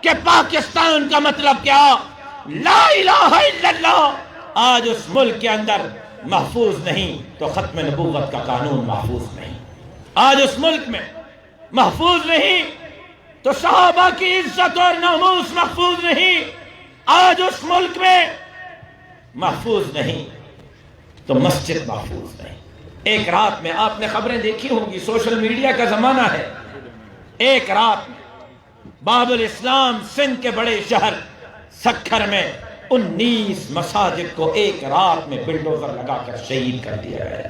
کہ پاکستان کا مطلب کیا؟ لا الہ الا اللہ آج اس ملک کے اندر محفوظ نہیں تو ختم نبوت کا قانون محفوظ نہیں، آج اس ملک میں محفوظ نہیں تو صحابہ کی عزت اور ناموس محفوظ نہیں، آج اس ملک میں محفوظ نہیں تو مسجد محفوظ نہیں۔ ایک رات میں آپ نے خبریں دیکھی ہوں گی، سوشل میڈیا کا زمانہ ہے، ایک رات میں باب الاسلام سندھ کے بڑے شہر سکھر میں 19 مساجد کو ایک رات میں بلڈوزر لگا کر شہید کر دیا گیا،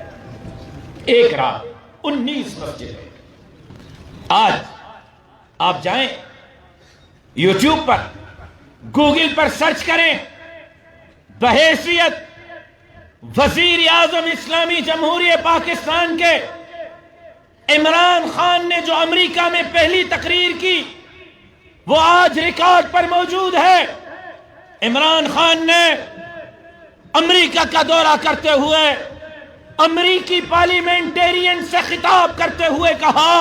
ایک رات 19 مسجدیں۔ آج آپ جائیں یوٹیوب پر، گوگل پر سرچ کریں، بحیثیت وزیر اعظم اسلامی جمہوریہ پاکستان کے عمران خان نے جو امریکہ میں پہلی تقریر کی وہ آج ریکارڈ پر موجود ہے۔ عمران خان نے امریکہ کا دورہ کرتے ہوئے امریکی پارلیمنٹیرین سے خطاب کرتے ہوئے کہا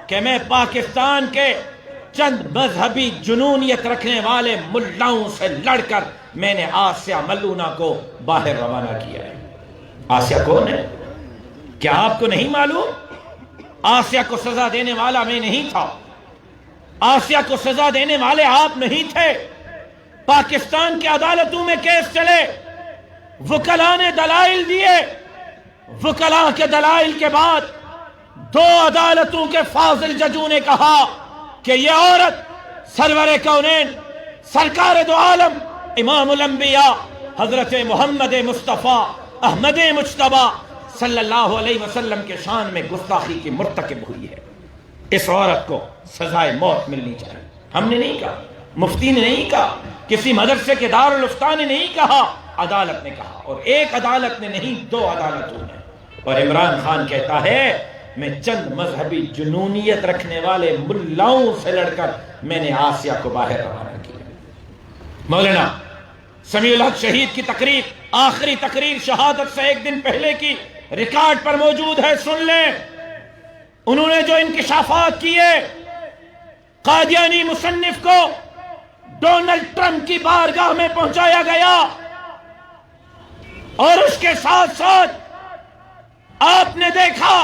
کہ میں پاکستان کے چند مذہبی جنونیت رکھنے والے ملاؤں سے لڑ کر میں نے آسیہ ملونہ کو باہر روانہ کیا ہے۔ آسیہ کون ہے؟ کیا آپ کو نہیں معلوم؟ آسیہ کو سزا دینے والا میں نہیں تھا، آسیہ کو سزا دینے والے آپ نہیں تھے۔ پاکستان کی عدالتوں میں کیس چلے، وکلاء نے دلائل دیے، وکلاء کے دلائل کے بعد 2 عدالتوں کے فاضل ججوں نے کہا کہ یہ عورت سرور کونین سرکار دو عالم امام الانبیاء حضرت محمد مصطفیٰ احمد مجتبیٰ صلی اللہ علیہ وسلم کے شان میں گستاخی کی مرتکب ہوئی ہے، اس عورت کو سزائے موت ملنی چاہیے۔ ہم نے نہیں کہا، مفتی نے نہیں کہا، کسی مدرسے کے دارالفتہ نے نہیں کہا، عدالت نے کہا، اور ایک عدالت نے نہیں 2 عدالتوں نے۔ اور عمران خان کہتا ہے میں چند مذہبی جنونیت رکھنے والے ملاؤں سے لڑ کر میں نے آسیہ کو باہر روانہ کیا۔ مولانا سمیع الحق شہید کی تقریر، آخری تقریر شہادت سے 1 دن پہلے کی، ریکارڈ پر موجود ہے، سن لیں۔ انہوں نے جو انکشافات کیے، قادیانی مصنف کو ڈونلڈ ٹرمپ کی بارگاہ میں پہنچایا گیا اور اس کے ساتھ ساتھ آپ نے دیکھا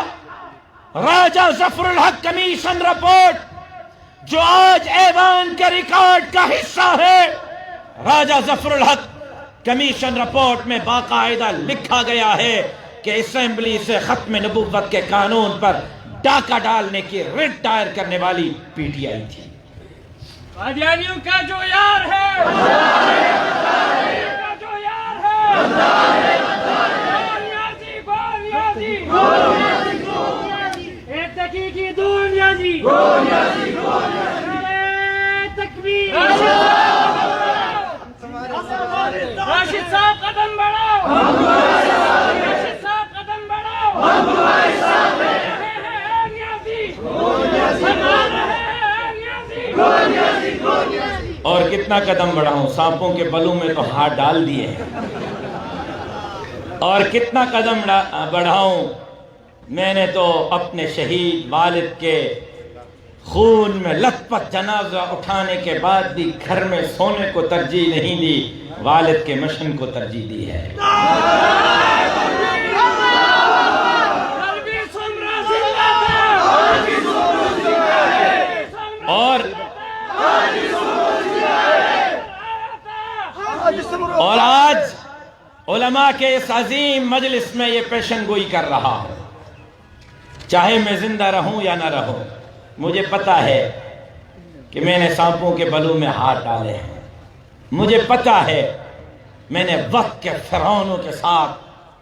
راجہ ظفر الحق کمیشن رپورٹ جو آج ایوان کے ریکارڈ کا حصہ ہے۔ راجہ ظفر الحق کمیشن رپورٹ میں باقاعدہ لکھا گیا ہے کہ اسمبلی سے ختم نبوت کے قانون پر ڈاکہ ڈالنے کی رٹ دائر کرنے والی پی ٹی آئی تھی۔ قادیانیوں کا جو یار ہے، کا جو یار ہے، ایک دقیقی دنیا جی، تکبیر، راشد صاحب قدم بڑھاؤ، راشد صاحب قدم بڑھاؤ، اور کتنا قدم بڑھاؤں، سانپوں کے بلوں میں تو ہاتھ ڈال دیے ہیں، اور کتنا قدم بڑھاؤں، میں نے تو اپنے شہید والد کے خون میں لت پت جنازہ اٹھانے کے بعد بھی گھر میں سونے کو ترجیح نہیں دی، والد کے مشن کو ترجیح دی ہے۔ اور آج علماء کے اس عظیم مجلس میں یہ پیشن گوئی کر رہا ہوں، چاہے میں زندہ رہوں یا نہ رہوں، مجھے پتا ہے کہ میں نے سانپوں کے بلوں میں ہاتھ ڈالے ہیں، مجھے پتا ہے میں نے وقت کے فرعونوں کے ساتھ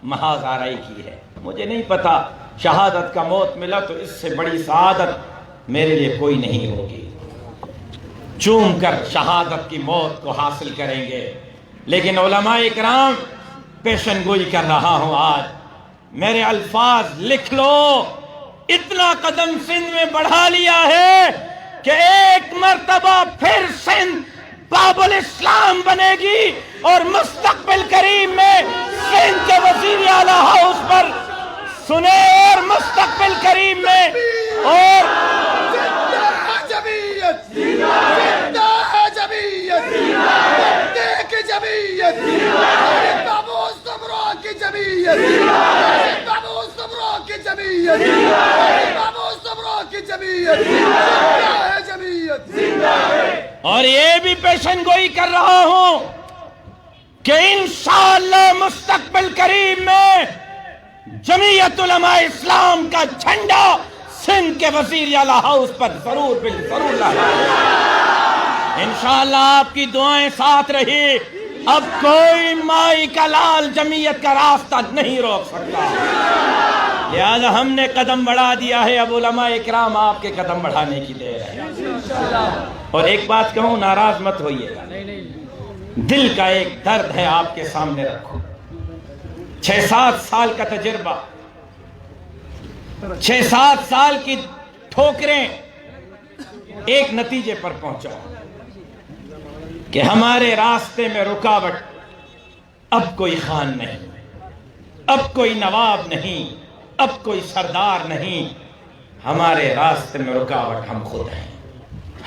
محاذ آرائی کی ہے، مجھے نہیں پتا شہادت کا موت ملا تو اس سے بڑی سعادت میرے لیے کوئی نہیں ہوگی، چوم کر شہادت کی موت کو حاصل کریں گے، لیکن علماء اکرام پیشن گوئی کر رہا ہوں آج، میرے الفاظ لکھ لو، اتنا قدم سندھ میں بڑھا لیا ہے کہ ایک مرتبہ پھر سندھ باب الاسلام بنے گی، اور مستقبل قریب میں سندھ کے وزیر اعلیٰ ہاؤس پر سنے، اور مستقبل قریب میں اور اور یہ بھی پیشن گوئی کر رہا ہوں کہ انشاءاللہ مستقبل قریب میں جمعیت علماء اسلام کا جھنڈا سندھ کے وزیر اعلیٰ ہاؤس پر ضرور لگا. انشاءاللہ آپ کی دعائیں ساتھ رہی. اب کوئی مائی کا لال جمعیت کا راستہ نہیں روک سکتا. لہذا ہم نے قدم بڑھا دیا ہے، اب علماء اکرام آپ کے قدم بڑھانے کی دیر ہے. اور ایک بات کہوں، ناراض مت ہوئیے گا، دل کا ایک درد ہے آپ کے سامنے رکھو. 6-7 سال کا تجربہ، 6-7 سال کی ٹھوکریں ایک نتیجے پر پہنچا کہ ہمارے راستے میں رکاوٹ اب کوئی خان نہیں، اب کوئی نواب نہیں، اب کوئی سردار نہیں. ہمارے راستے میں رکاوٹ ہم خود ہیں.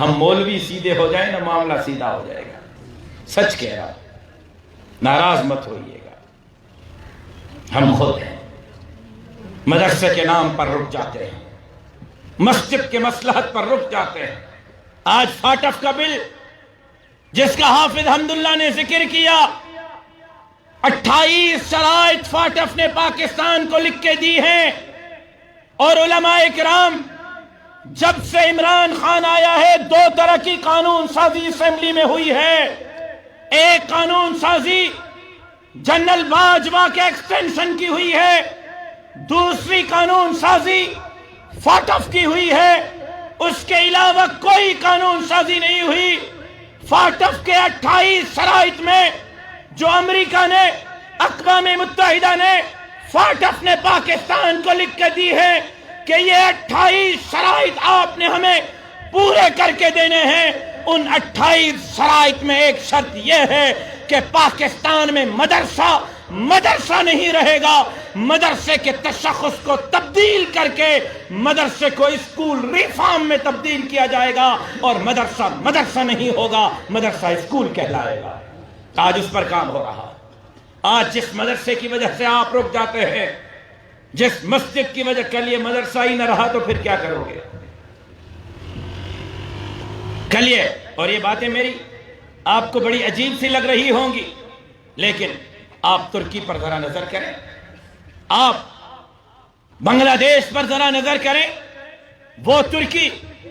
ہم مولوی سیدھے ہو جائیں نا، معاملہ سیدھا ہو جائے گا. سچ کہہ رہا ہوں، ناراض مت ہوئیے گا. ہم خود ہیں، مدرسے کے نام پر رک جاتے ہیں، مسجد کے مصلحت پر رک جاتے ہیں. آج فاٹف کا بل جس کا حافظ حمداللہ نے ذکر کیا، 28 شرائط فاٹف نے پاکستان کو لکھ کے دی ہیں. اور علماء اکرام، جب سے عمران خان آیا ہے 2 طرح کی قانون سازی اسمبلی میں ہوئی ہے. ایک قانون سازی جنرل باجوہ کے ایکسٹینشن کی ہوئی ہے، دوسری قانون سازی فاٹف کی ہوئی ہے. اس کے علاوہ کوئی قانون سازی نہیں ہوئی. فاٹف کے 28 شرائط میں جو امریکہ نے، اقوام متحدہ نے، فاٹف نے پاکستان کو لکھ کے دی ہے کہ یہ 28 شرائط آپ نے ہمیں پورے کر کے دینے ہیں. ان 28 شرائط میں ایک شرط یہ ہے کہ پاکستان میں مدرسہ نہیں رہے گا. مدرسے کے تشخص کو تبدیل کر کے مدرسے کو اسکول ریفارم میں تبدیل کیا جائے گا، اور مدرسہ نہیں ہوگا، مدرسہ اسکول کہلائے گا. آج اس پر کام ہو رہا. آج جس مدرسے کی وجہ سے آپ رک جاتے ہیں، جس مسجد کی وجہ کے لیے مدرسہ ہی نہ رہا، تو پھر کیا کرو گے؟ کلیے. اور یہ باتیں میری آپ کو بڑی عجیب سی لگ رہی ہوں گی، لیکن آپ ترکی پر ذرا نظر کریں، آپ بنگلہ دیش پر ذرا نظر کریں. وہ ترکی،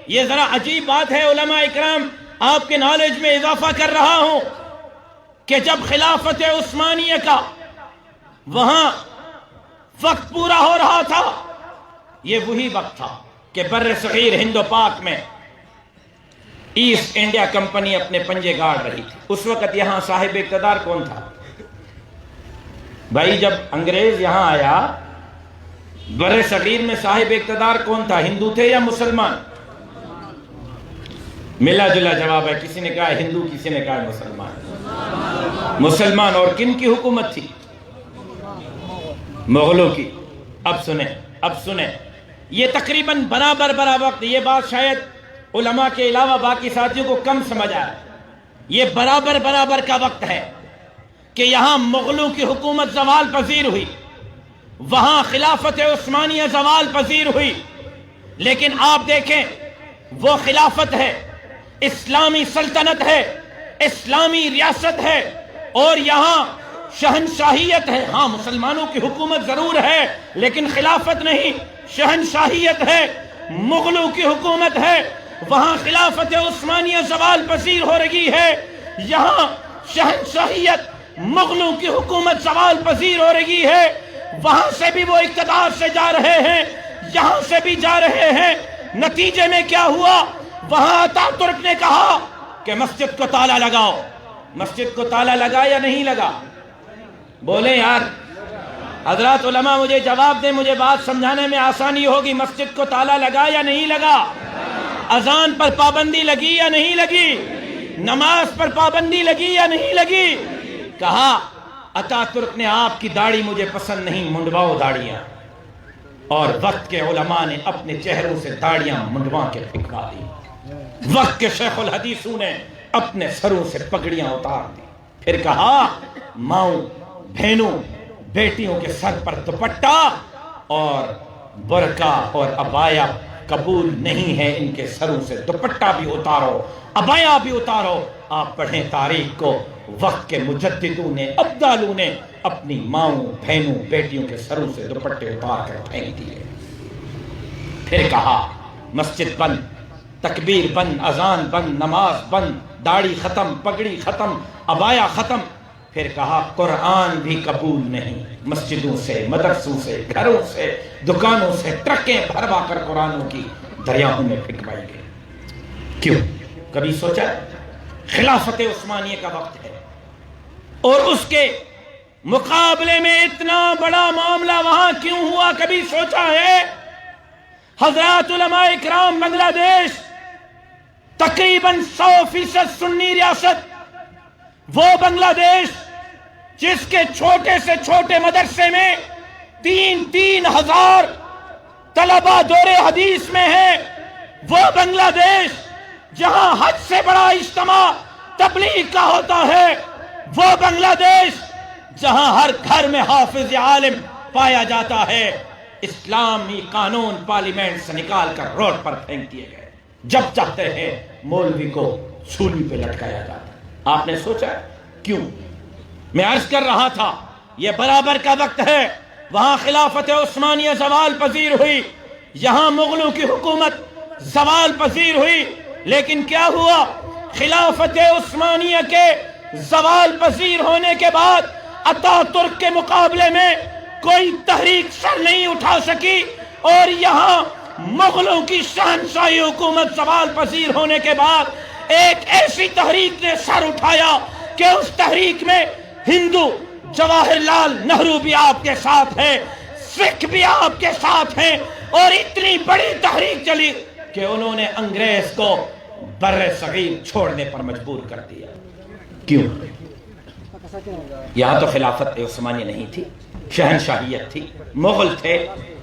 یہ ذرا عجیب بات ہے علماء اکرام، آپ کے نالج میں اضافہ کر رہا ہوں کہ جب خلافت عثمانیہ کا وہاں وقت پورا ہو رہا تھا، یہ وہی وقت تھا کہ بر صغیر ہند و پاک میں ایسٹ انڈیا کمپنی اپنے پنجے گاڑ رہی تھی. اس وقت یہاں صاحب اقتدار کون تھا؟ بھائی جب انگریز یہاں آیا، بر صغیر میں صاحب اقتدار کون تھا؟ ہندو تھے یا مسلمان؟ ملا جلا جواب ہے. کسی نے کہا ہندو، کسی نے کہا مسلمان. مسلمان. اور کن کی حکومت تھی؟ مغلوں کی. اب سنیں یہ تقریباً برابر وقت. یہ بات شاید علماء کے علاوہ باقی ساتھیوں کو کم سمجھ آئے. یہ برابر کا وقت ہے کہ یہاں مغلوں کی حکومت زوال پذیر ہوئی، وہاں خلافت عثمانیہ زوال پذیر ہوئی. لیکن آپ دیکھیں، وہ خلافت ہے، اسلامی سلطنت ہے، اسلامی ریاست ہے، اور یہاں شہنشاہیت ہے. ہاں مسلمانوں کی حکومت ضرور ہے، لیکن خلافت نہیں، شہنشاہیت ہے. مغلوں کی حکومت ہے، وہاں خلافت عثمانیہ زوال پذیر ہو رہی ہے. یہاں شہنشاہیت، مغلوں کی حکومت زوال پذیر ہو رہی ہے. وہاں سے بھی وہ اقتدار سے جا رہے ہیں، یہاں سے بھی جا رہے ہیں. نتیجے میں کیا ہوا؟ وہاں اتا ترک نے کہا کہ مسجد کو تالا لگاؤ. مسجد کو تالا لگا یا نہیں لگا؟ بولیں یار حضرات علماء، مجھے جواب دیں، مجھے بات سمجھانے میں آسانی ہوگی. مسجد کو تالا لگا یا نہیں لگا؟ اذان پر پابندی لگی یا نہیں لگی؟ نماز پر پابندی لگی یا نہیں لگی؟ کہا اتا ترک نے آپ کی داڑھی مجھے پسند نہیں، منڈواؤ داڑیاں. اور وقت کے علماء نے اپنے چہروں سے داڑیاں منڈوا کے پھینکا دی. وقت کے شیخ الحدیثوں نے اپنے سروں سے پگڑیاں اتار دی. پھر کہا ماؤں، بہنوں، بیٹیوں کے سر پر دوپٹہ اور برقع اور عبایا قبول نہیں ہے ان کے سروں سے، دوپٹہ بھی اتارو، عبایا بھی اتارو۔ آپ پڑھیں تاریخ کو، وقت کے مجددوں نے، ابدالوں نے اپنی ماؤں، بہنوں، بیٹیوں کے سروں سے دوپٹے اتار کر پھینک دیے۔ پھر کہا مسجد بند، تکبیر بند، اذان بند، نماز بند، داڑھی ختم، پگڑی ختم، عبایا ختم۔ پھر کہا قرآن بھی قبول نہیں، مسجدوں سے، مدرسوں سے، گھروں سے، دکانوں سے ٹرکیں بھروا کر قرآنوں کی دریاؤں میں پھینکوائی گئی۔ کیوں؟ کبھی سوچا؟ خلافت عثمانیہ کا وقت ہے اور اس کے مقابلے میں اتنا بڑا معاملہ وہاں کیوں ہوا؟ کبھی سوچا ہے؟ حضرات علماء اکرام، بنگلہ دیش تقریباً 100% سنی ریاست، وہ بنگلہ دیش جس کے چھوٹے سے چھوٹے مدرسے میں 3,000 طلبہ دور حدیث میں ہیں، وہ بنگلہ دیش جہاں حد سے بڑا اجتماع تبلیغ کا ہوتا ہے، وہ بنگلہ دیش جہاں ہر گھر میں حافظ عالم پایا جاتا ہے، اسلامی قانون پارلیمنٹ سے نکال کر روڈ پر پھینک دیے گئے۔ جب چاہتے ہیں مولوی کو سولی پہ لٹکایا جاتا ہے۔ آپ نے سوچا کیوں؟ میں عرض کر رہا تھا یہ برابر کا وقت ہے، وہاں خلافت عثمانیہ زوال پذیر ہوئی، یہاں مغلوں کی حکومت زوال پذیر ہوئی، لیکن کیا ہوا؟ خلافت عثمانیہ کے زوال پذیر ہونے کے بعد اتا ترک کے مقابلے میں کوئی تحریک سر نہیں اٹھا سکی، اور یہاں مغلوں کی شہنشاہی حکومت زوال پذیر ہونے کے بعد ایک ایسی تحریک نے سر اٹھایا کہ اس تحریک میں ہندو جواہر لال نہرو بھی آپ کے ساتھ ہے، سکھ بھی آپ کے ساتھ ہیں، اور اتنی بڑی تحریک چلی کہ انہوں نے انگریز کو بر صغیر چھوڑنے پر مجبور کر دیا۔ کیوں؟ یہاں تو خلافت عثمانیہ نہیں تھی، شہنشاہیت تھی، مغل تھے،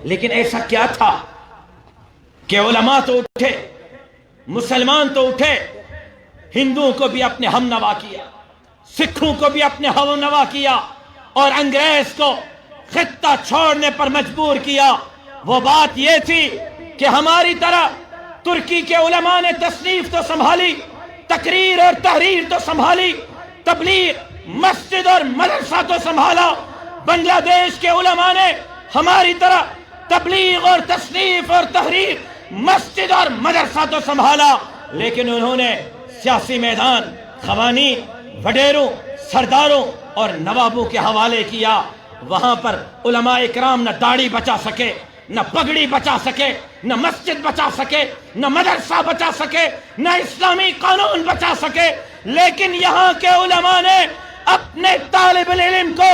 لیکن ایسا کیا تھا کہ علماء تو اٹھے، مسلمان تو اٹھے، ہندوؤں کو بھی اپنے ہم نوا کیا، سکھوں کو بھی اپنے ہم نوا کیا، اور انگریز کو خطہ چھوڑنے پر مجبور کیا۔ وہ بات یہ تھی کہ ہماری طرح ترکی کے علماء نے تصنیف تو سنبھالی، تقریر اور تحریر تو سنبھالی، تبلیغ، مسجد اور مدرسہ تو سنبھالا، بنگلہ دیش کے علماء نے ہماری طرح تبلیغ اور تصنیف اور تحریر، مسجد اور مدرسہ تو سنبھالا، لیکن انہوں نے سیاسی میدان خوانین، وڈیروں، سرداروں اور نوابوں کے حوالے کیا۔ وہاں پر علماء اکرام نہ داڑھی بچا سکے، نہ پگڑی بچا سکے، نہ مسجد بچا سکے، نہ مدرسہ بچا سکے، نہ اسلامی قانون بچا سکے، لیکن یہاں کے علماء نے اپنے طالب العلم کو،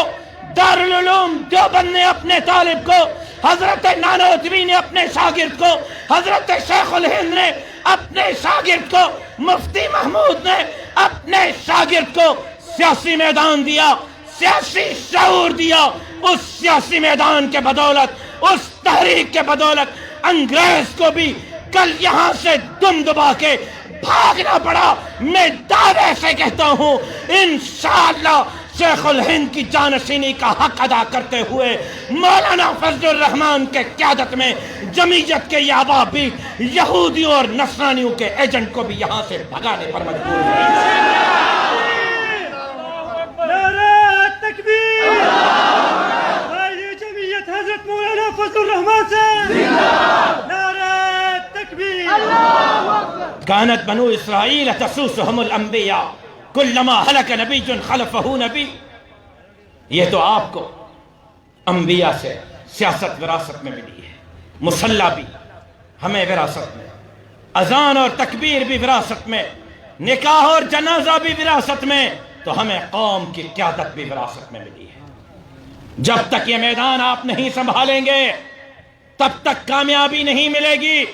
دارالعلوم دیوبند نے اپنے طالب کو، حضرت نانوتوی نے اپنے شاگرد کو، حضرت شیخ الہند نے اپنے شاگرد کو، مفتی محمود نے اپنے شاگرد کو سیاسی میدان دیا، سیاسی شعور دیا۔ اس سیاسی میدان کے بدولت، اس تحریک کے بدولت انگریز کو بھی کل یہاں سے دم دبا کے بھاگنا پڑا۔ میں دعوے سے کہتا ہوں انشاءاللہ شیخ الہند کی جانشینی کا حق ادا کرتے ہوئے مولانا فضل الرحمان کے قیادت میں جمعیت کے یہ احباب بھی یہودیوں اور نصرانیوں کے ایجنٹ کو بھی یہاں سے بھگانے پر مجبور ہوئے۔ نعرہ تکبیر! بھائی جمعیت حضرت مولانا فضل الرحمان سے نعرہ تکبیر! كانت بنو اسرائیل تسوسهم الانبیاء کلما ہلک نبی خلفہ نبی۔ یہ تو آپ کو انبیاء سے سیاست وراثت میں ملی ہے، مصلی بھی ہمیں وراثت میں، اذان اور تکبیر بھی وراثت میں، نکاح اور جنازہ بھی وراثت میں، تو ہمیں قوم کی قیادت بھی وراثت میں ملی ہے۔ جب تک یہ میدان آپ نہیں سنبھالیں گے تب تک کامیابی نہیں ملے گی۔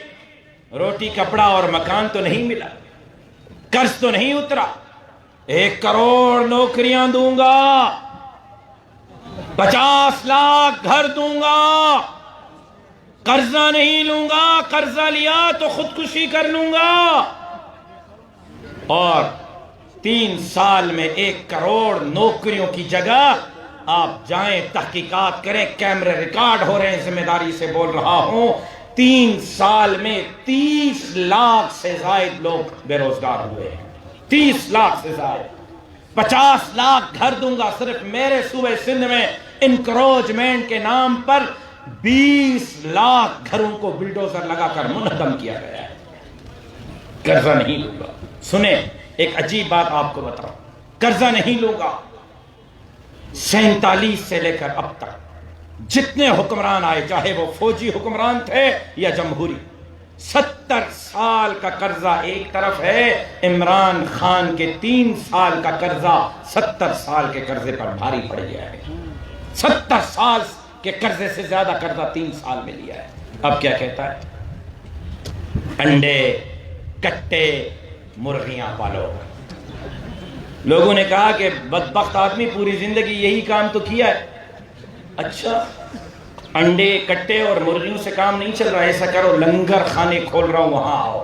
روٹی کپڑا اور مکان تو نہیں ملا، قرض تو نہیں اترا، 1 کروڑ نوکریاں دوں گا، 50 لاکھ گھر دوں گا، قرضہ نہیں لوں گا، قرضہ لیا تو خودکشی کر لوں گا، اور 3 سال میں 1 کروڑ نوکریوں کی جگہ آپ جائیں تحقیقات کریں، کیمرے ریکارڈ ہو رہے ہیں، ذمہ داری سے بول رہا ہوں 3 سال میں 30 لاکھ سے زائد لوگ بے روزگار ہوئے ہیں، 30 لاکھ سے زائد۔ 50 لاکھ گھر دوں گا صرف میرے صوبے سندھ میں انکروچمنٹ کے نام پر 20 لاکھ گھروں کو بلڈوزر لگا کر منہدم کیا گیا ہے۔ قرضہ نہیں لوں گا۔ سنیں ایک عجیب بات آپ کو بتاؤں، قرضہ نہیں لوں گا۔ 47 سے لے کر اب تک جتنے حکمران آئے، چاہے وہ فوجی حکمران تھے یا جمہوری، 70 سال کا قرضہ ایک طرف ہے، عمران خان کے 3 سال کا قرضہ 70 سال کے قرضے پر بھاری پڑ گیا ہے۔ 70 سال کے قرضے سے زیادہ قرضہ 3 سال میں لیا ہے۔ اب کیا کہتا ہے؟ انڈے، کٹے، مرغیاں پالو۔ لوگوں نے کہا کہ بدبخت آدمی پوری زندگی یہی کام تو کیا ہے۔ اچھا، انڈے، کٹے اور مرغیوں سے کام نہیں چل رہا، ایسا کرو لنگر خانے کھول رہا ہوں، وہاں آؤ۔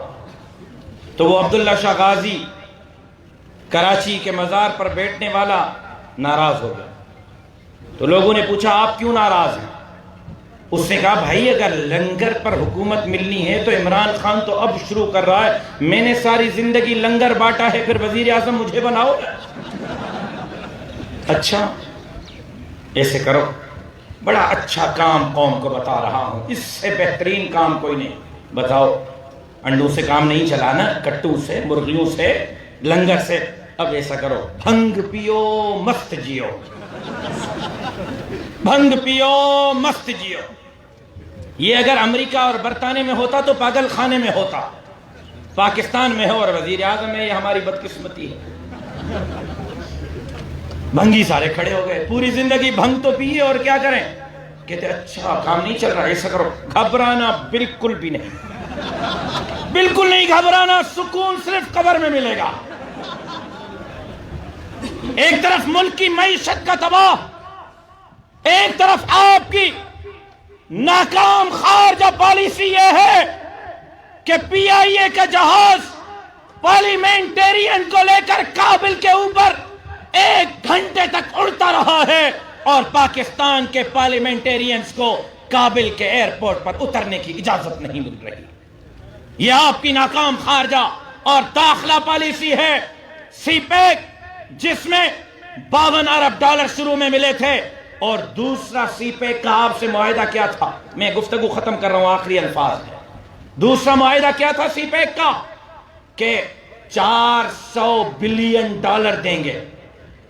تو وہ عبداللہ شاہ غازی کراچی کے مزار پر بیٹھنے والا ناراض ہو گیا۔ تو لوگوں نے پوچھا آپ کیوں ناراض ہیں؟ اس نے کہا بھائی اگر لنگر پر حکومت ملنی ہے تو عمران خان تو اب شروع کر رہا ہے، میں نے ساری زندگی لنگر بانٹا ہے، پھر وزیر اعظم مجھے بناؤ۔ اچھا ایسے کرو، بڑا اچھا کام قوم کو بتا رہا ہوں، اس سے بہترین کام کوئی نہیں، بتاؤ۔ انڈوں سے کام نہیں چلانا، کٹو سے، مرغیوں سے، لنگر سے۔ اب ایسا کرو، بھنگ پیو مست جیو، بھنگ پیو مست جیو۔ یہ اگر امریکہ اور برطانیہ میں ہوتا تو پاگل خانے میں ہوتا، پاکستان میں ہو اور وزیر اعظم میں، یہ ہماری بدقسمتی ہے۔ بھنگی سارے کھڑے ہو گئے، پوری زندگی بھنگ تو پیے اور کیا کریں؟ کہتے اچھا کام نہیں چل رہا، ایسا کرو، گھبرانا بالکل بھی نہیں، بالکل نہیں گھبرانا، سکون صرف قبر میں ملے گا۔ ایک طرف ملک کی معیشت کا تباہ، ایک طرف آپ کی ناکام خارجہ پالیسی یہ ہے کہ پی آئی اے کا جہاز پارلیمنٹیرین کو لے کر کابل کے اوپر 1 گھنٹے تک اڑتا رہا ہے اور پاکستان کے پارلیمنٹیرینز کو کابل کے ایئرپورٹ پر اترنے کی اجازت نہیں مل رہی۔ یہ آپ کی ناکام خارجہ اور داخلہ پالیسی ہے۔ سی پیک جس میں 52 ارب ڈالر شروع میں ملے تھے، اور دوسرا سی پیک کا آپ سے معاہدہ کیا تھا؟ میں گفتگو ختم کر رہا ہوں، آخری الفاظ ہے۔ دوسرا معاہدہ کیا تھا سی پیک کا؟ کہ 400 بلین ڈالر دیں گے،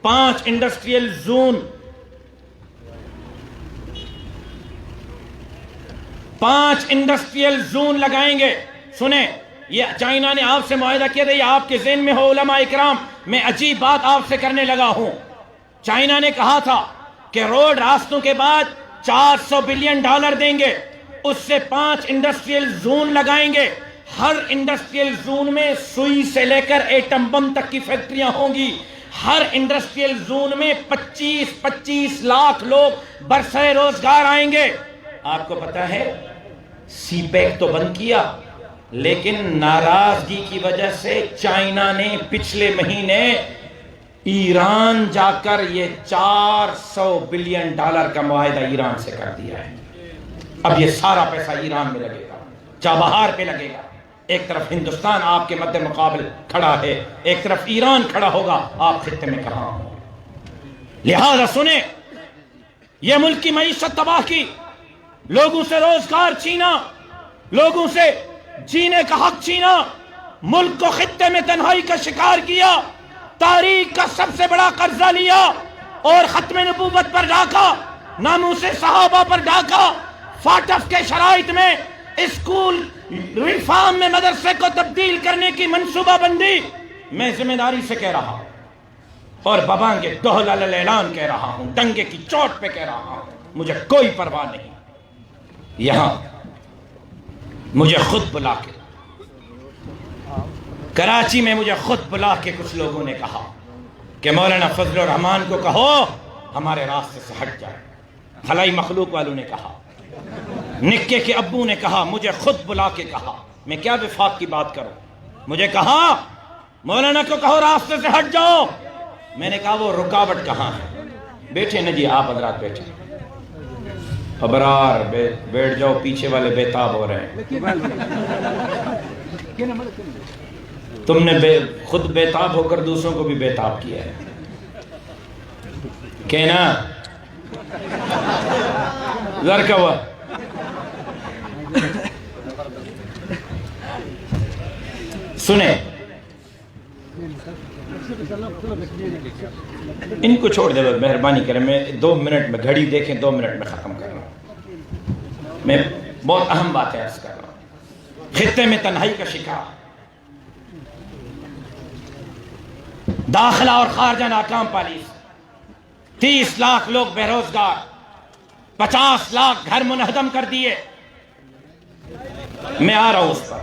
5 انڈسٹریل زون، 5 انڈسٹریل زون لگائیں گے۔ سنیں، یہ چائنا نے آپ سے معاہدہ کیا تھا، یہ آپ کے ذہن میں ہو علماء اکرام، میں عجیب بات آپ سے کرنے لگا ہوں۔ چائنا نے کہا تھا کہ روڈ راستوں کے بعد 400 بلین ڈالر دیں گے، اس سے 5 انڈسٹریل زون لگائیں گے، ہر انڈسٹریل زون میں سوئی سے لے کر ایٹم بم تک کی فیکٹریاں ہوں گی، ہر انڈسٹریل زون میں 25 لاکھ لوگ برسر روزگار آئیں گے۔ آپ کو پتا ہے سی پیک تو بند کیا، لیکن ناراضگی کی وجہ سے چائنا نے پچھلے مہینے ایران جا کر یہ 400 بلین ڈالر کا معاہدہ ایران سے کر دیا ہے۔ اب یہ سارا پیسہ ایران میں لگے گا، چابہار پہ لگے گا۔ ایک طرف ہندوستان آپ کے مد مقابل کھڑا ہے، ایک طرف ایران کھڑا ہوگا، آپ خطے میں کہاں ہوں؟ لہذا سنیں، یہ ملک کی معیشت تباہ کی، لوگوں سے روزگار چھینا، لوگوں سے جینے کا حق چھینا، ملک کو خطے میں تنہائی کا شکار کیا، تاریخ کا سب سے بڑا قرضہ لیا اور ختم نبوت پر ڈاکا، ناموس صحابہ پر ڈاکا، فاٹف کے شرائط میں اسکول ریفارم میں مدرسے کو تبدیل کرنے کی منصوبہ بندی میں ذمہ داری سے کہہ رہا ہوں، اور ببانگے دوہلال اعلان کہہ رہا ہوں، ڈنگے کی چوٹ پہ کہہ رہا ہوں، مجھے کوئی پرواہ نہیں۔ یہاں مجھے خود بلا کے، کراچی میں مجھے خود بلا کے کچھ لوگوں نے کہا کہ مولانا فضل الرحمان کو کہو ہمارے راستے سے ہٹ جائے۔ خلائی مخلوق والوں نے کہا، نکے کے ابو نے کہا، مجھے خود بلا کے کہا، میں کیا وفاق کی بات کروں، مجھے کہا مولانا کو کہو راستے سے ہٹ جاؤ۔ میں نے کہا وہ رکاوٹ کہاں ہے؟ بیٹھے نا جی آپ حضرات بیٹھے. ابرار بیٹھ جاؤ، پیچھے والے بےتاب ہو رہے ہیں. تم نے خود بےتاب ہو کر دوسروں کو بھی بےتاب کیا ہے. کہنا ذر کا ہوا. سنیں، ان کو چھوڑ دے، مہربانی کریں. میں 2 منٹ میں گھڑی دیکھیں، 2 منٹ میں ختم کر رہا ہوں. میں بہت اہم بات عرض کر رہا ہوں. خطے میں تنہائی کا شکار، داخلہ اور خارجہ ناکام پالیسی، 30 لاکھ لوگ بے روزگار، 50 لاکھ گھر منہدم کر دیے. میں آ رہا ہوں اس پر.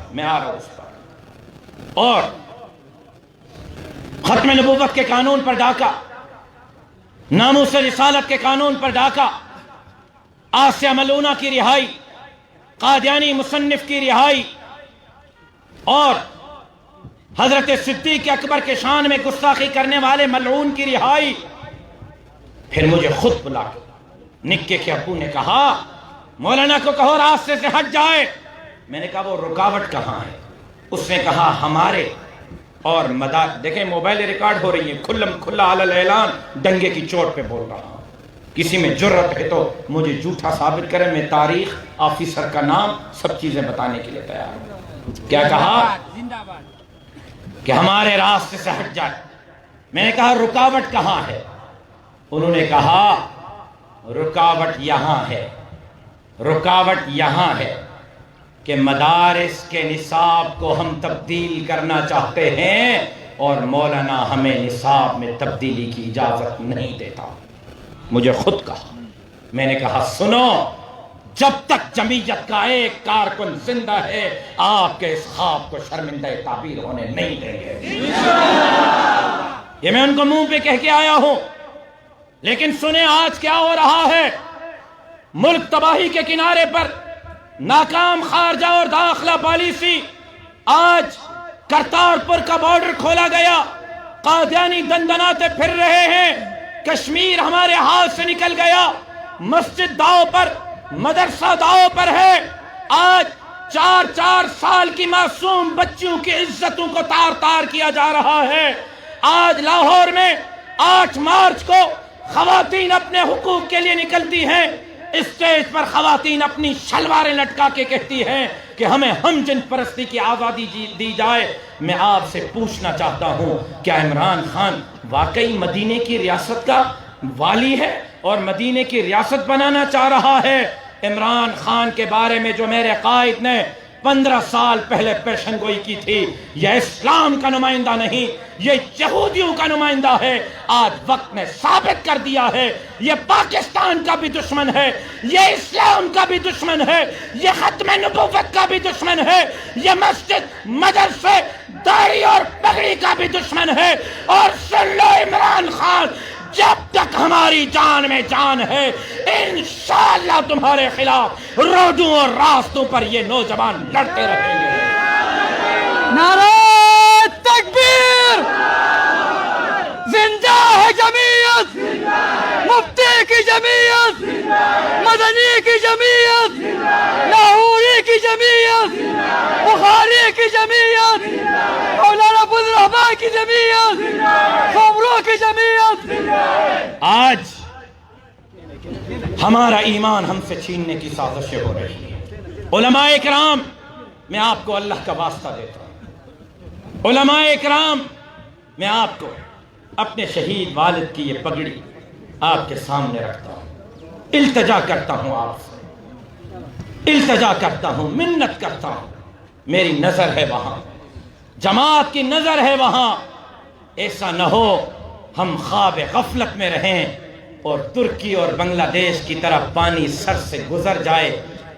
اور ختم نبوت کے قانون پر ڈاکہ، ناموس رسالت کے قانون پر ڈاکہ، آسیہ ملونہ کی رہائی، قادیانی مصنف کی رہائی، اور حضرت صدیق اکبر کے شان میں گستاخی کرنے والے ملعون کی رہائی. پھر مجھے خود بلا کے نکے کے ابو نے کہا مولانا کو کہو راستے سے ہٹ جائے. میں نے کہا وہ رکاوٹ کہاں ہے؟ اس نے کہا ہمارے اور مدار. دیکھیں موبائل ریکارڈ ہو رہی ہے، کھلم کھلا علی الاعلان ڈنگے کی چوٹ پہ بول رہا ہوں. کسی میں جرت ہے تو مجھے جھوٹا ثابت کرے، میں تاریخ، آفیسر کا نام، سب چیزیں بتانے کے لیے تیار ہوں. کیا کہا؟ کہ ہمارے راستے سے ہٹ جائے. میں نے کہا رکاوٹ کہاں ہے؟ انہوں نے کہا رکاوٹ یہاں ہے کہ مدارس کے نصاب کو ہم تبدیل کرنا چاہتے ہیں اور مولانا ہمیں نصاب میں تبدیلی کی اجازت نہیں دیتا. مجھے خود کہا. میں نے کہا سنو، جب تک جمعیت کا ایک کارکن زندہ ہے آپ کے اس خواب کو شرمندہ تعبیر ہونے نہیں دیں گے. یہ میں ان کو منہ پہ کہہ کے آیا ہوں. لیکن سنیں آج کیا ہو رہا ہے. ملک تباہی کے کنارے پر، ناکام خارجہ اور داخلہ پالیسی. آج کرتارپور کا بارڈر کھولا گیا، قادیانی دندناتے پھر رہے ہیں. کشمیر ہمارے ہاتھ سے نکل گیا، مسجد داؤ پر، مدرسہ داؤ پر ہے. آج 4 سال کی معصوم بچیوں کی عزتوں کو تار تار کیا جا رہا ہے. آج لاہور میں 8 مارچ کو خواتین اپنے حقوق کے لیے نکلتی ہیں. اسٹیج پر خواتین اپنی شلواریں لٹکا کے کہتی ہیں کہ ہمیں ہم جنس پرستی کی آزادی دی جائے. میں آپ سے پوچھنا چاہتا ہوں، کیا عمران خان واقعی مدینے کی ریاست کا والی ہے اور مدینے کی ریاست بنانا چاہ رہا ہے؟ عمران خان کے بارے میں جو میرے قائد نے 15 سال پہلے پیشن گوئی کی تھی، یہ اسلام کا نمائندہ نہیں، یہ یہودیوں کا نمائندہ ہے. آج وقت نے ثابت کر دیا ہے یہ پاکستان کا بھی دشمن ہے، یہ اسلام کا بھی دشمن ہے، یہ ختم نبوت کا بھی دشمن ہے، یہ مسجد، مدرسے، داڑھی اور پگڑی کا بھی دشمن ہے. اور سن لو عمران خان، جب تک ہماری جان میں جان ہے انشاءاللہ تمہارے خلاف روڈوں اور راستوں پر یہ نوجوان لڑتے رہیں گے. نعرہ تکبیر! زندہ ہے جمعیت، مفتی کی جمعیت، مدنی کی جمعیت، لاہوری کی جمعیت، بخاری کی جمعیت، مولانا عبدالرحمان کی جمعیت، خمرو کی جمعیت. آج ہمارا ایمان ہم سے چھیننے کی سازشیں ہو رہی ہیں. علماء اکرام، میں آپ کو اللہ کا واسطہ دیتا ہوں، علماء اکرام، میں آپ کو اپنے شہید والد کی یہ پگڑی آپ کے سامنے رکھتا ہوں. التجا کرتا ہوں، آپ سے التجا کرتا ہوں، منت کرتا ہوں. میری نظر ہے وہاں، جماعت کی نظر ہے وہاں. ایسا نہ ہو ہم خواب غفلت میں رہیں اور ترکی اور بنگلہ دیش کی طرح پانی سر سے گزر جائے.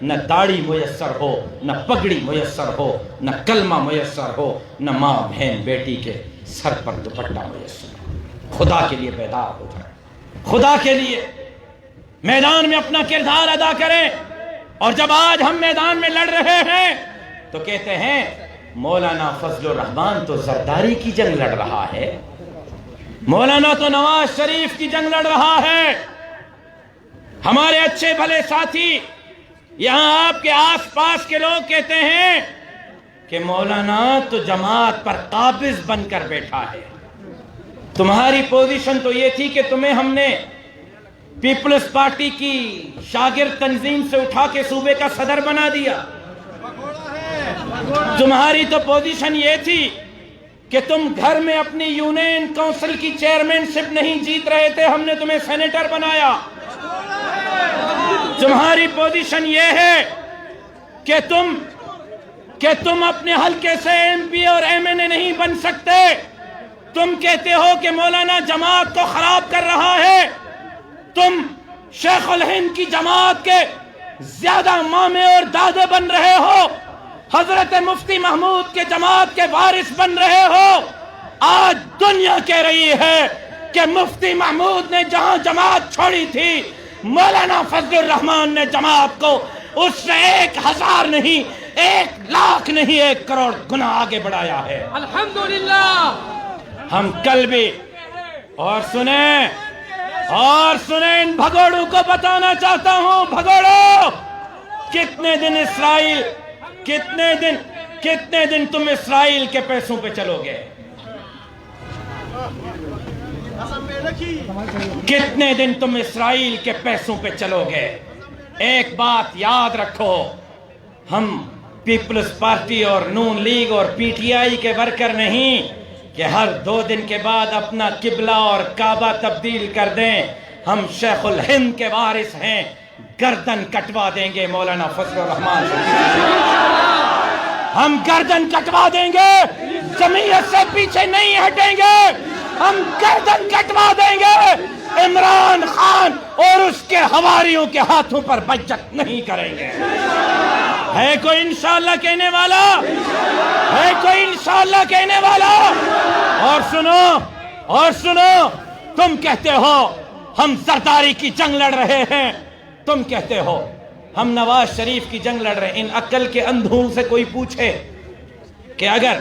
نہ داڑھی میسر ہو، نہ پگڑی میسر ہو، نہ کلمہ میسر ہو، نہ ماں بہن بیٹی کے سر پر دوپٹہ میسر ہو. خدا کے لیے بیدار ہو جائیں، خدا کے لیے میدان میں اپنا کردار ادا کریں. اور جب آج ہم میدان میں لڑ رہے ہیں تو کہتے ہیں مولانا فضل الرحمان تو زرداری کی جنگ لڑ رہا ہے. مولانا تو نواز شریف کی جنگ لڑ رہا ہے. ہمارے اچھے بھلے ساتھی یہاں آپ کے آس پاس کے لوگ کہتے ہیں کہ مولانا تو جماعت پر قابض بن کر بیٹھا ہے. تمہاری پوزیشن تو یہ تھی کہ تمہیں ہم نے پیپلز پارٹی کی شاگرد تنظیم سے اٹھا کے صوبے کا صدر بنا دیا. تمہاری تو پوزیشن یہ تھی کہ تم گھر میں اپنی یونین کونسل کی چیئرمین شپ نہیں جیت رہے تھے, ہم نے تمہیں سینیٹر بنایا. تمہاری پوزیشن یہ ہے کہ تم اپنے حلقے سے ایم پی اور ایم این اے نہیں بن سکتے. تم کہتے ہو کہ مولانا جماعت کو خراب کر رہا ہے. تم شیخ الہند کی جماعت کے زیادہ مامے اور دادے بن رہے ہو, حضرت مفتی محمود کے جماعت کے وارث بن رہے ہو. آج دنیا کہہ رہی ہے کہ مفتی محمود نے جہاں جماعت چھوڑی تھی, مولانا فضل الرحمان نے جماعت کو اس سے 1000 نہیں, 1,00,000 نہیں, 1 کروڑ گنا آگے بڑھایا ہے. الحمدللہ. ہم کل بھی اور سنیں ان بھگوڑوں کو بتانا چاہتا ہوں. بھگوڑوں, کتنے دن تم اسرائیل کے پیسوں پہ چلو گے؟ کتنے دن تم اسرائیل کے پیسوں پہ چلو گے؟ ایک بات یاد رکھو, ہم پیپلز پارٹی اور نون لیگ اور پی ٹی آئی کے ورکر نہیں کہ ہر 2 دن کے بعد اپنا قبلہ اور کعبہ تبدیل کر دیں. ہم شیخ الہند کے وارث ہیں, گردن کٹوا دیں گے مولانا فضل الرحمان سے. ہم گردن کٹوا دیں گے, جمعیت سے پیچھے نہیں ہٹیں گے. ہم گردن کٹوا دیں گے, عمران خان اور اس کے حواریوں کے ہاتھوں پر بیعت نہیں کریں گے. ہے کوئی انشاءاللہ کہنے والا؟ ہے کوئی انشاءاللہ کہنے والا؟ اور سنو, تم کہتے ہو ہم زرداری کی جنگ لڑ رہے ہیں, تم کہتے ہو ہم نواز شریف کی جنگ لڑ رہے ہیں. ان عقل کے اندھوں سے کوئی پوچھے کہ اگر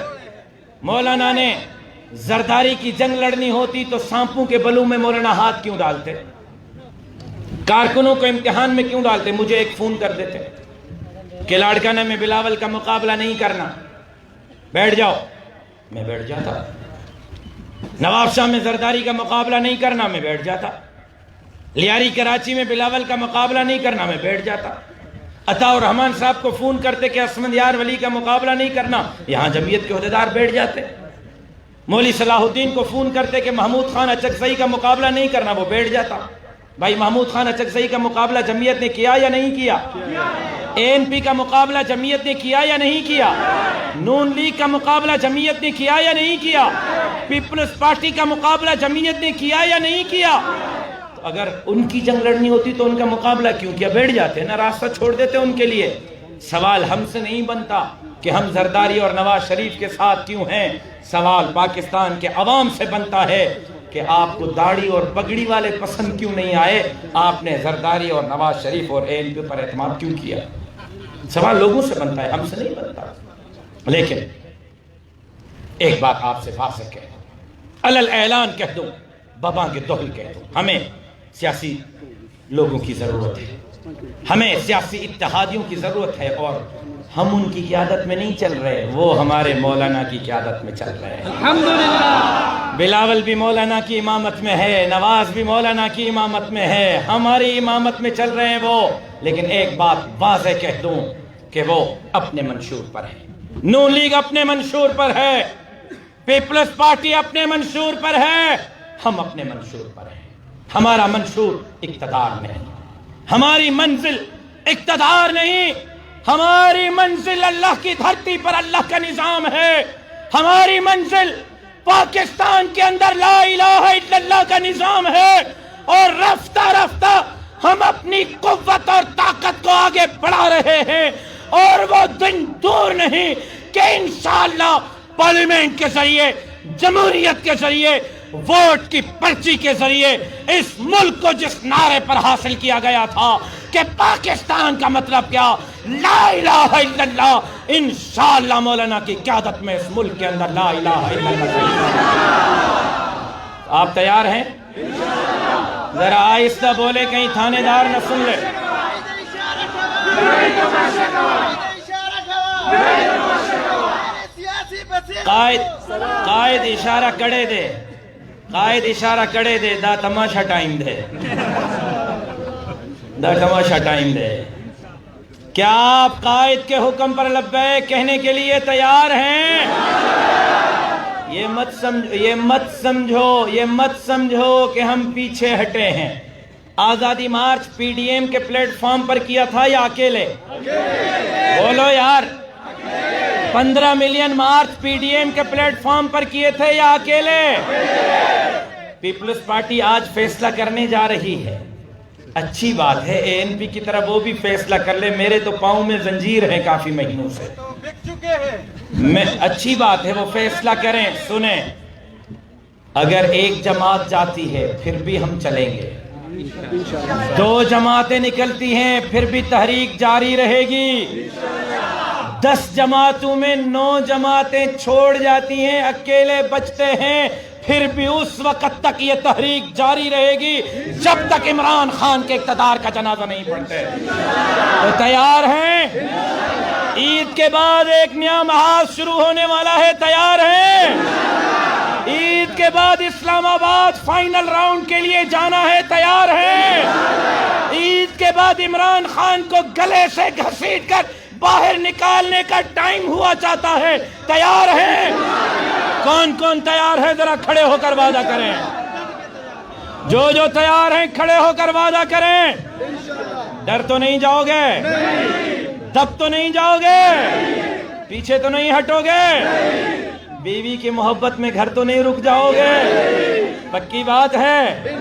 مولانا نے زرداری کی جنگ لڑنی ہوتی تو سانپوں کے بلوں میں مولانا ہاتھ کیوں ڈالتے؟ کارکنوں کو امتحان میں کیوں ڈالتے؟ مجھے ایک فون کر دیتے کہ لاڑکانہ میں بلاول کا مقابلہ نہیں کرنا, بیٹھ جاؤ, میں بیٹھ جاتا. نواب شاہ میں زرداری کا مقابلہ نہیں کرنا, میں بیٹھ جاتا. لیاری کراچی میں بلاول کا مقابلہ نہیں کرنا, میں بیٹھ جاتا. عطا الرحمان صاحب کو فون کرتے کہ اسمد یار ولی کا مقابلہ نہیں کرنا, یہاں جمعیت کے عہدیدار بیٹھ جاتے. مولوی صلاح الدین کو فون کرتے کہ محمود خان اچکزئی کا مقابلہ نہیں کرنا, وہ بیٹھ جاتا. بھائی محمود خان اچکزئی کا مقابلہ جمعیت نے کیا یا نہیں کیا؟ اے این پی کا مقابلہ جمعیت نے کیا یا نہیں کیا؟ نون لیگ کا مقابلہ جمعیت نے کیا یا نہیں کیا؟ پیپلز پارٹی کا مقابلہ جمعیت نے کیا یا نہیں کیا؟ تو اگر ان کی جنگ لڑنی ہوتی تو ان کا مقابلہ کیوں کیا؟ بیٹھ جاتے نا, راستہ چھوڑ دیتے ان کے لیے. سوال ہم سے نہیں بنتا کہ ہم زرداری اور نواز شریف کے ساتھ کیوں ہیں, سوال پاکستان کے عوام سے بنتا ہے کہ آپ کو داڑھی اور پگڑی والے پسند کیوں نہیں آئے, آپ نے زرداری اور نواز شریف اور اے این پی پر اعتماد کیوں کیا؟ سوال لوگوں سے بنتا ہے, ہم سے نہیں بنتا. لیکن ایک بات آپ سے واضح کہہ دوں, علل اعلان کہہ دوں, بابا کے دوہل کہہ دوں, ہمیں سیاسی لوگوں کی ضرورت ہے, ہمیں سیاسی اتحادیوں کی ضرورت ہے, اور ہم ان کی قیادت میں نہیں چل رہے, وہ ہمارے مولانا کی قیادت میں چل رہے ہیں. الحمدللہ. بلاول بھی مولانا کی امامت میں ہے, نواز بھی مولانا کی امامت میں ہے, ہماری امامت میں چل رہے ہیں وہ. لیکن ایک بات واضح کہہ دوں کہ وہ اپنے منشور پر ہے. نون لیگ اپنے منشور پر ہے, پیپلز پارٹی اپنے منشور پر ہے, ہم اپنے منشور پر ہیں. ہمارا منشور اقتدار نہیں, ہماری منزل اقتدار نہیں, ہماری منزل اللہ کی دھرتی پر اللہ کا نظام ہے. ہماری منزل پاکستان کے اندر لا الہ الا اللہ کا نظام ہے, اور رفتہ رفتہ ہم اپنی قوت اور طاقت کو آگے بڑھا رہے ہیں. اور وہ دن دور نہیں کہ انشاءاللہ پارلیمنٹ کے ذریعے, جمہوریت کے ذریعے, ووٹ کی پرچی کے ذریعے اس ملک کو جس نعرے پر حاصل کیا گیا تھا کہ پاکستان کا مطلب کیا, لا الہ الا اللہ, انشاءاللہ مولانا کی قیادت میں اس ملک کے اندر لا الہ الا اللہ. آپ تیار ہیں؟ ذرا آہستہ بولے کہیں تھانے دار نہ سن لے. قائد اشارہ کڑے دے, قائد اشارہ کڑے دے, دا تماشا ٹائم دے, دا تماشا ٹائم دے. کیا آپ قائد کے حکم پر لبیک کہنے کے لیے تیار ہیں؟ یہ مت سمجھو کہ ہم پیچھے ہٹے ہیں. آزادی مارچ پی ڈی ایم کے پلیٹ فارم پر کیا تھا یا اکیلے؟ بولو یار. 15 million march P D M کے پلیٹ فارم پر کیے تھے یا اکیلے؟ پیپلز پارٹی آج فیصلہ کرنے جا رہی ہے. اچھی بات ہے, اے این پی کی طرف وہ بھی فیصلہ کر لے. میرے تو پاؤں میں زنجیر ہے کافی مہینوں سے. اچھی بات ہے وہ فیصلہ کریں. سنیں, اگر ایک جماعت جاتی ہے پھر بھی ہم چلیں گے. 2 جماعتیں نکلتی ہیں پھر بھی تحریک جاری رہے گی. 10 جماعتوں میں 9 جماعتیں چھوڑ جاتی ہیں, اکیلے بچتے ہیں, پھر بھی اس وقت تک یہ تحریک جاری رہے گی جب تک عمران خان کے اقتدار کا جنازہ نہیں پڑھتے. تو تیار ہیں؟ عید کے بعد ایک نیا محاذ شروع ہونے والا ہے. تیار ہیں؟ عید کے بعد اسلام آباد فائنل راؤنڈ کے لیے جانا ہے. تیار ہیں؟ عید کے بعد عمران خان کو گلے سے گھسیٹ کر باہر نکالنے کا ٹائم ہوا چاہتا ہے. تیار ہیں؟ کون کون تیار ہے ذرا کھڑے ہو کر وعدہ کریں. جو تیار ہیں کھڑے ہو کر وعدہ کریں. ڈر تو نہیں جاؤ گے؟ دب تو نہیں جاؤ گے؟ پیچھے تو نہیں ہٹو گے؟ بیوی کی محبت میں گھر تو نہیں رک جاؤ گے؟ پکی بات ہے.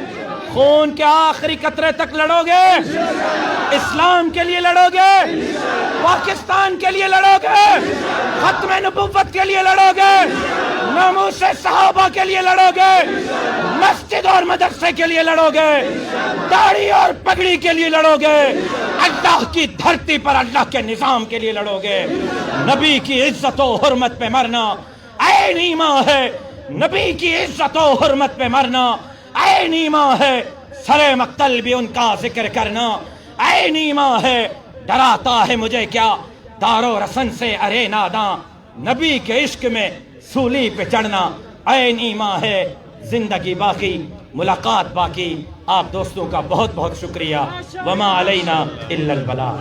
خون کے آخری قطرے تک لڑو گے؟ اسلام کے لیے لڑو گے؟ پاکستان کے لیے لڑو گے؟ ختم نبوت کے لیے لڑو گے؟ ناموس صحابہ کے لیے لڑو گے؟ مسجد اور مدرسے کے لیے لڑو گے؟ داڑھی اور پگڑی کے لیے لڑو گے؟ اللہ کی دھرتی پر اللہ کے نظام کے لیے لڑو گے؟ نبی کی عزت و حرمت پہ مرنا عین ایمان ہے. نبی کی عزت و حرمت پہ مرنا عین ایمان ہے. سرے مقتل بھی ان کا ذکر کرنا عین ایمان ہے. ڈراتا ہے مجھے کیا دار و رسن سے ارے ناداں, نبی کے عشق میں سولی پہ چڑھنا عین ایمان ہے. زندگی باقی, ملاقات باقی. آپ دوستوں کا بہت بہت شکریہ. وما علینا الا البلاغ.